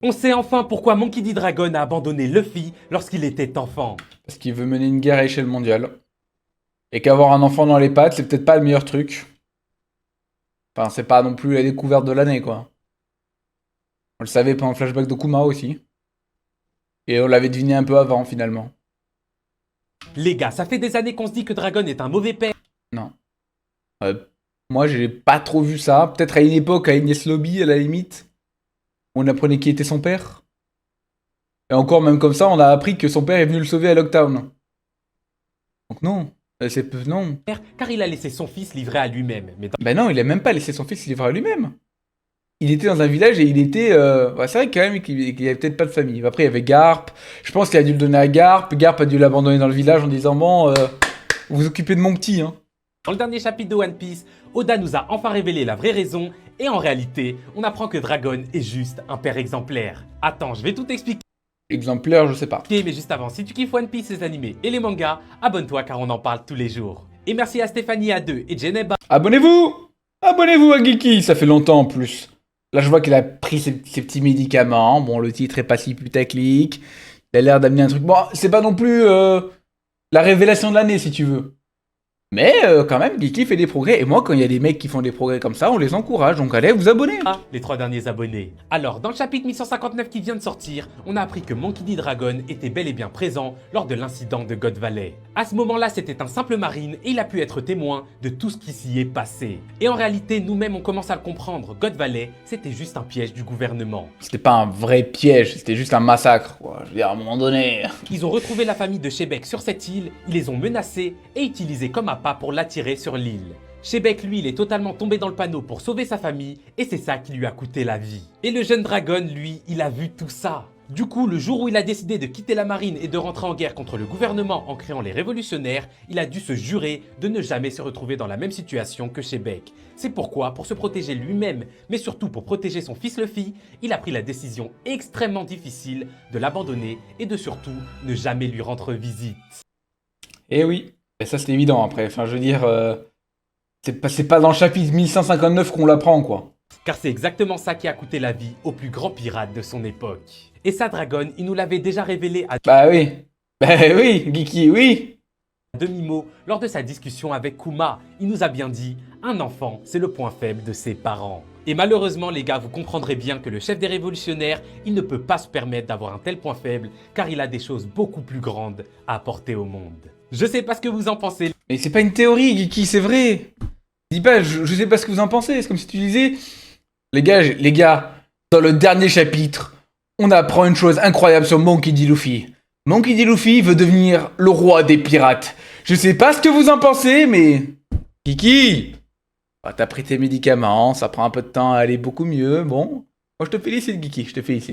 On sait enfin pourquoi Monkey D. Dragon a abandonné Luffy lorsqu'il était enfant. Parce qu'il veut mener une guerre à échelle mondiale. Et qu'avoir un enfant dans les pattes, c'est peut-être pas le meilleur truc. Enfin, c'est pas non plus la découverte de l'année, quoi. On le savait pendant le flashback de Kuma aussi. Et on l'avait deviné un peu avant, finalement. Les gars, ça fait des années qu'on se dit que Dragon est un mauvais père. Non. Euh, Moi, j'ai pas trop vu ça. Peut-être à une époque, à Ines Lobby, à la limite. On apprenait qui était son père. Et encore, même comme ça, on a appris que son père est venu le sauver à Lockdown. Donc non. Non. Car il a laissé son fils livré à lui-même. Mais dans Ben non, il a même pas laissé son fils livrer à lui-même. Il était dans un village et il était... ouais, c'est vrai quand même qu'il avait peut-être pas de famille. Après, il y avait Garp. Je pense qu'il a dû le donner à Garp. Garp a dû l'abandonner dans le village en disant, bon, vous vous occupez de mon petit, hein. le dernier chapitre de One Piece, Oda nous a enfin révélé la vraie raison. Et en réalité, on apprend que Dragon est juste un père exemplaire. Attends, je vais tout expliquer. Exemplaire, je sais pas. Mais juste avant, si tu kiffes One Piece, les animés et les mangas, abonne-toi car on en parle tous les jours. Et merci à Stéphanie A2 et Geneba. Abonnez-vous! Abonnez-vous à Geeky, ça fait longtemps en plus. Là, je vois qu'il a pris ses petits médicaments. Bon, le titre est pas si putaclic. Il a l'air d'amener un truc. Bon, c'est pas non plus la révélation de l'année, si tu veux. Mais quand même, Geeky fait des progrès. Et moi, quand il y a des mecs qui font des progrès comme ça, on les encourage. Donc allez vous abonner. Les 3 derniers abonnés. Alors, dans le chapitre 1159 qui vient de sortir, on a appris que Monkey D. Dragon était bel et bien présent lors de l'incident de God Valley. À ce moment-là, c'était un simple marine et il a pu être témoin de tout ce qui s'y est passé. Et en réalité, nous-mêmes, on commence à le comprendre. God Valley, c'était juste un piège du gouvernement. C'était pas un vrai piège, c'était juste un massacre, quoi. Je veux dire, à un moment donné. Ils ont retrouvé la famille de Shebeck sur cette île, ils les ont menacés et utilisés comme appât pour l'attirer sur l'île. Shebeck, lui, il est totalement tombé dans le panneau pour sauver sa famille et c'est ça qui lui a coûté la vie. Et le jeune Dragon, lui, il a vu tout ça. Du coup, le jour où il a décidé de quitter la marine et de rentrer en guerre contre le gouvernement en créant les révolutionnaires, il a dû se jurer de ne jamais se retrouver dans la même situation que Shebeck. C'est pourquoi, pour se protéger lui-même, mais surtout pour protéger son fils Luffy, il a pris la décision extrêmement difficile de l'abandonner et de surtout ne jamais lui rendre visite. Eh oui. Et ça, c'est évident après. Enfin, je veux dire, c'est pas dans le chapitre 1159 qu'on l'apprend, quoi. Car c'est exactement ça qui a coûté la vie au plus grand pirate de son époque. Et ça, Dragon, il nous l'avait déjà révélé à Bah oui. Bah oui, Geeky, oui. demi-mot lors de sa discussion avec Kuma. Il nous a bien dit, un enfant, c'est le point faible de ses parents. Et malheureusement, les gars, vous comprendrez bien que le chef des révolutionnaires, il ne peut pas se permettre d'avoir un tel point faible, car il a des choses beaucoup plus grandes à apporter au monde. Je sais pas ce que vous en pensez. Mais c'est pas une théorie, Geeky, c'est vrai. Dis pas, je sais pas ce que vous en pensez. C'est comme si tu disais, les gars, dans le dernier chapitre, on apprend une chose incroyable sur Monkey D. Luffy. Monkey D. Luffy veut devenir le roi des pirates. Je sais pas ce que vous en pensez, mais... Kiki, bah, t'as pris tes médicaments, ça prend un peu de temps à aller beaucoup mieux, bon. Moi je te félicite, Kiki, je te félicite.